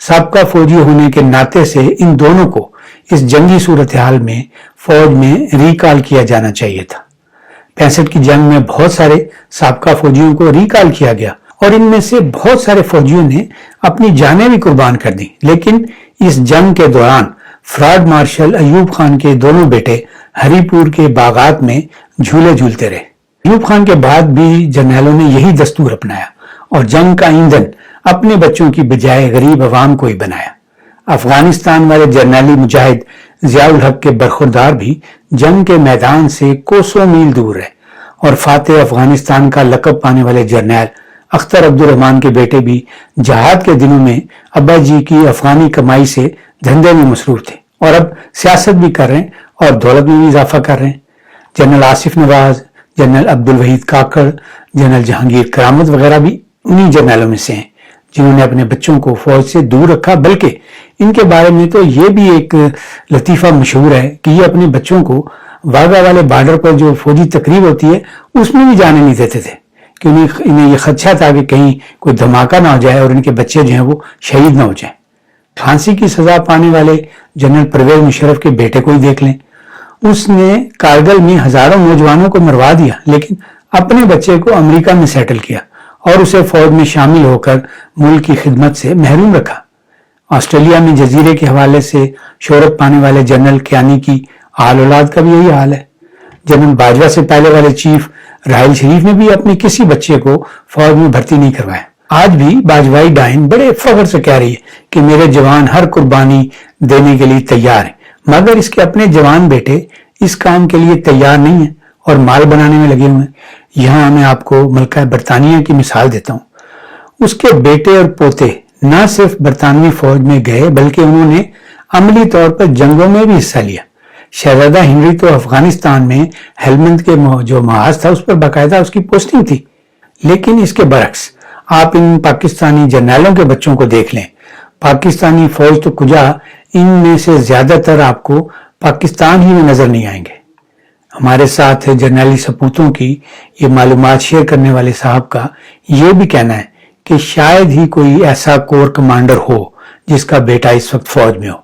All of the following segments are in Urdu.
سابقہ فوجی ہونے کے ناطے سے ان دونوں کو اس جنگی صورتحال میں فوج میں ریکال کیا جانا چاہیے تھا۔ 65 کی جنگ میں بہت سارے سابقہ فوجیوں کو ریکال کیا گیا اور ان میں سے بہت سارے فوجیوں نے اپنی جانیں بھی قربان کر دی، لیکن اس جنگ کے دوران فراڈ مارشل ایوب خان کے دونوں بیٹے ہری پور کے باغات میں جھولے جھولتے رہے۔ ایوب خان کے بعد بھی جرنیلوں نے یہی دستور اپنایا اور جنگ کا ایندھن اپنے بچوں کی بجائے غریب عوام کو ہی بنایا۔ افغانستان والے جرنیلی مجاہد ضیاء الحق کے برخوردار بھی جنگ کے میدان سے کوسوں میل دور رہے اور فاتح افغانستان کا لقب پانے والے جرنیل اختر عبد الرحمان کے بیٹے بھی جہاد کے دنوں میں ابا جی کی افغانی کمائی سے دھندے میں مصروف تھے اور اب سیاست بھی کر رہے ہیں اور دولت میں بھی اضافہ کر رہے ہیں۔ جنرل آصف نواز، جنرل عبد الوحید کاکڑ، جنرل جہانگیر کرامت وغیرہ بھی انہی جرنیلوں میں سے ہیں جنہوں نے اپنے بچوں کو فوج سے دور رکھا، بلکہ ان کے بارے میں تو یہ بھی ایک لطیفہ مشہور ہے کہ یہ اپنے بچوں کو واگا والے بارڈر پر جو فوجی تقریب ہوتی ہے اس میں بھی جانے نہیں دیتے تھے کہ انہیں یہ خدشہ تھا کہ کہیں کوئی دھماکہ نہ ہو جائے اور ان کے بچے جو ہیں وہ شہید نہ ہو جائیں۔ پھانسی کی سزا پانے والے جنرل پرویز مشرف کے بیٹے کو ہی دیکھ لیں، اس نے کارگل میں ہزاروں نوجوانوں کو مروا دیا لیکن اپنے بچے کو امریکہ میں سیٹل کیا اور اسے فوج میں شامل ہو کر ملک کی خدمت سے محروم رکھا۔ آسٹریلیا میں جزیرے کے حوالے سے شہرت پانے والے جنرل کیانی کی آل اولاد کا بھی یہی حال ہے۔ جنرل باجوہ سے پہلے والے چیف راحیل شریف نے بھی اپنے کسی بچے کو فوج میں بھرتی نہیں کروایا۔ آج بھی باجوائی ڈائن بڑے فخر سے کہہ رہی ہے کہ میرے جوان ہر قربانی دینے کے لیے تیار ہیں، مگر اس کے اپنے جوان بیٹے اس کام کے لیے تیار نہیں ہیں اور مال بنانے میں لگے ہوئے ہیں۔ یہاں میں آپ کو ملکہ برطانیہ کی مثال دیتا ہوں۔ اس کے بیٹے اور پوتے نہ صرف برطانوی فوج میں گئے بلکہ انہوں نے عملی طور پر جنگوں میں بھی حصہ لیا۔ شہزادہ ہنری تو افغانستان میں ہیلمند کے جو محاذ تھا اس پر باقاعدہ اس کی پوسٹنگ تھی، لیکن اس کے برعکس آپ ان پاکستانی جرنیلوں کے بچوں کو دیکھ لیں، پاکستانی فوج تو کجا ان میں سے زیادہ تر آپ کو پاکستان ہی میں نظر نہیں آئیں گے۔ ہمارے ساتھ جرنیلی سپوتوں کی یہ معلومات شیئر کرنے والے صاحب کا یہ بھی کہنا ہے کہ شاید ہی کوئی ایسا کور کمانڈر ہو جس کا بیٹا اس وقت فوج میں ہو۔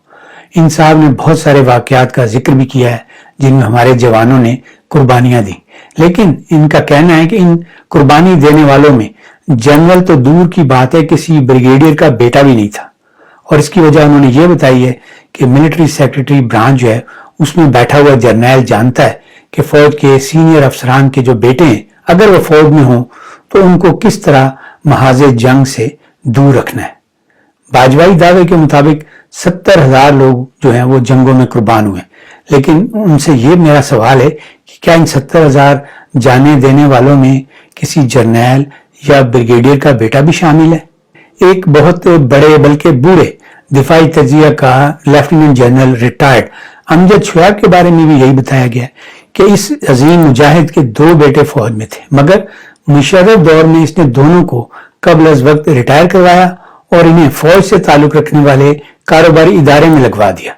ان صاحب نے بہت سارے واقعات کا ذکر بھی کیا ہے جن میں ہمارے جوانوں نے قربانیاں دی، لیکن ان کا کہنا ہے کہ ان قربانی دینے والوں میں جنرل تو دور کی بات ہے کسی بریگیڈیئر کا بیٹا بھی نہیں تھا، اور اس کی وجہ انہوں نے یہ بتائی ہے کہ ملٹری سیکرٹری برانچ جو ہے اس میں بیٹھا ہوا جرنیل جانتا ہے کہ فوج کے سینئر افسران کے جو بیٹے ہیں اگر وہ فوج میں ہوں تو ان کو کس طرح محاذ جنگ سے دور رکھنا ہے۔ باجوائی دعوے کے مطابق 70,000 لوگ جو ہیں وہ جنگوں میں قربان ہوئے، لیکن ان سے یہ میرا سوال ہے کہ کیا ان 70,000 جانیں دینے والوں میں کسی جرنیل یا بریگیڈیئر کا بیٹا بھی شامل ہے؟ ایک بہت بڑے بلکہ بوڑھے دفاعی تجزیہ کا لیفٹیننٹ جنرل ریٹائرڈ امجد شعیب کے بارے میں بھی یہی بتایا گیا کہ اس عظیم مجاہد کے 2 بیٹے فوج میں تھے، مگر مشرف دور میں اس نے دونوں کو قبل از وقت ریٹائر کروایا اور انہیں فوج سے تعلق رکھنے والے کاروباری ادارے میں لگوا دیا۔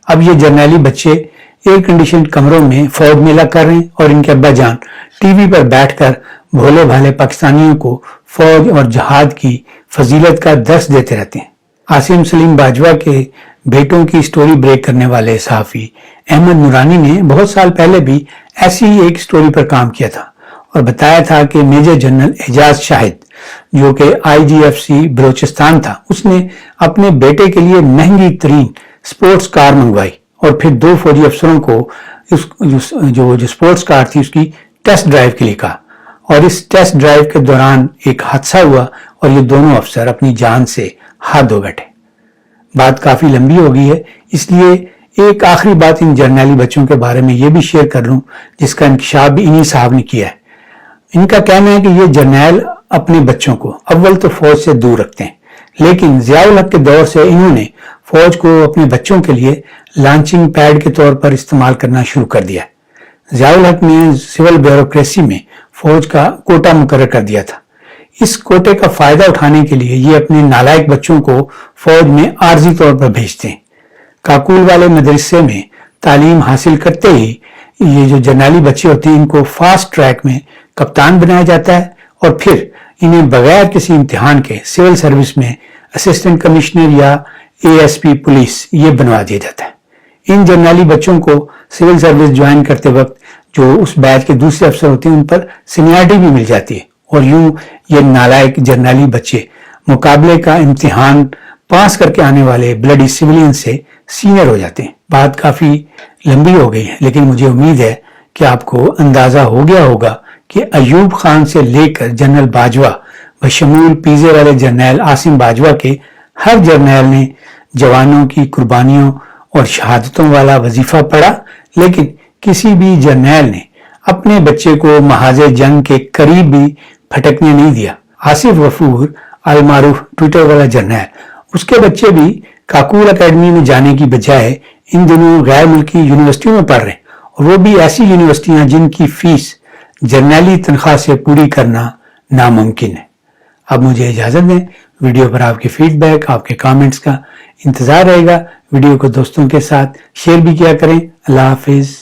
اب یہ جرنیلی بچے ایئر کنڈیشن کمروں میں فوج میں لگ کر رہے ہیں اور ان کے ابا جان ٹی وی پر بیٹھ کر بھولے بھالے پاکستانیوں کو فوج اور جہاد کی فضیلت کا درس دیتے رہتے ہیں۔ عاصم سلیم باجوہ کے بیٹوں کی سٹوری بریک کرنے والے صحافی احمد نورانی نے بہت سال پہلے بھی ایسی ہی ایک سٹوری پر کام کیا تھا اور بتایا تھا کہ میجر جنرل اعجاز شاہد جو کہ IGFC بلوچستان تھا، اس نے اپنے بیٹے کے لیے مہنگی ترین سپورٹس کار منگوائی اور پھر 2 فوجی افسروں کو جو سپورٹس کار تھی اس کی ٹیسٹ ڈرائیو کے لیے کہا، اور اس ٹیسٹ ڈرائیو کے دوران ایک حادثہ ہوا اور یہ دونوں افسر اپنی جان سے ہاتھ دھو بیٹھے۔ بات کافی لمبی ہو گئی ہے، اس لیے ایک آخری بات ان جرنیلی بچوں کے بارے میں یہ بھی شیئر کر لوں جس کا انکشاف بھی انہی صاحب نے کیا ہے۔ ان کا کہنا ہے کہ یہ جرنیل اپنے بچوں کو اول تو فوج سے دور رکھتے ہیں، لیکن ضیاء الحق کے دور سے انہوں نے فوج کو اپنے بچوں کے لیے لانچنگ پیڈ کے طور پر استعمال کرنا شروع کر دیا ہے۔ ضیاء الحق نے سول بیوروکریسی میں فوج کا کوٹا مقرر کر دیا تھا۔ اس کوٹے کا فائدہ اٹھانے کے لیے یہ اپنے نالائق بچوں کو فوج میں عارضی طور پر بھیجتے ہیں۔ کاکول والے مدرسے میں تعلیم حاصل کرتے ہی یہ جو جرنیلی بچے ہوتے ہیں ان کو فاسٹ ٹریک میں کپتان بنایا جاتا ہے اور پھر انہیں بغیر کسی امتحان کے سول سروس میں اسسٹنٹ کمشنر یا ASP پولیس یہ بنوا دیا جاتا ہے۔ ان جرنیلی بچوں کو سول سروس جوائن کرتے وقت جو اس بیچ کے دوسرے افسر ہوتے ہیں ان پر سینیارٹی بھی مل جاتی ہے، اور یوں یہ نالائق جرنیلی بچے مقابلے کا امتحان پاس کر کے آنے والے بلڈی سویلین سے سینئر ہو جاتے ہیں۔ بات کافی لمبی ہو گئی ہے، لیکن مجھے امید ہے کہ آپ کو اندازہ ہو گیا ہوگا کہ ایوب خان سے لے کر جنرل باجوہ بشمول پیزے والے جرنیل عاصم باجوہ کے ہر جرنیل نے جوانوں کی قربانیوں اور شہادتوں والا وظیفہ پڑھا، لیکن کسی بھی جرنیل نے اپنے بچے کو محاذ جنگ کے قریب بھی پھٹکنے نہیں دیا۔ آصف غفور المعروف ٹویٹر والا جرنیل، اس کے بچے بھی کاکول اکیڈمی میں جانے کی بجائے ان دنوں غیر ملکی یونیورسٹیوں میں پڑھ رہے ہیں، اور وہ بھی ایسی یونیورسٹیاں جن کی فیس جرنیلی تنخواہ سے پوری کرنا ناممکن ہے۔ اب مجھے اجازت دیں، ویڈیو پر آپ کے فیڈ بیک، آپ کے کامنٹس کا انتظار رہے گا۔ ویڈیو کو دوستوں کے ساتھ شیئر بھی کیا کریں۔ اللہ حافظ۔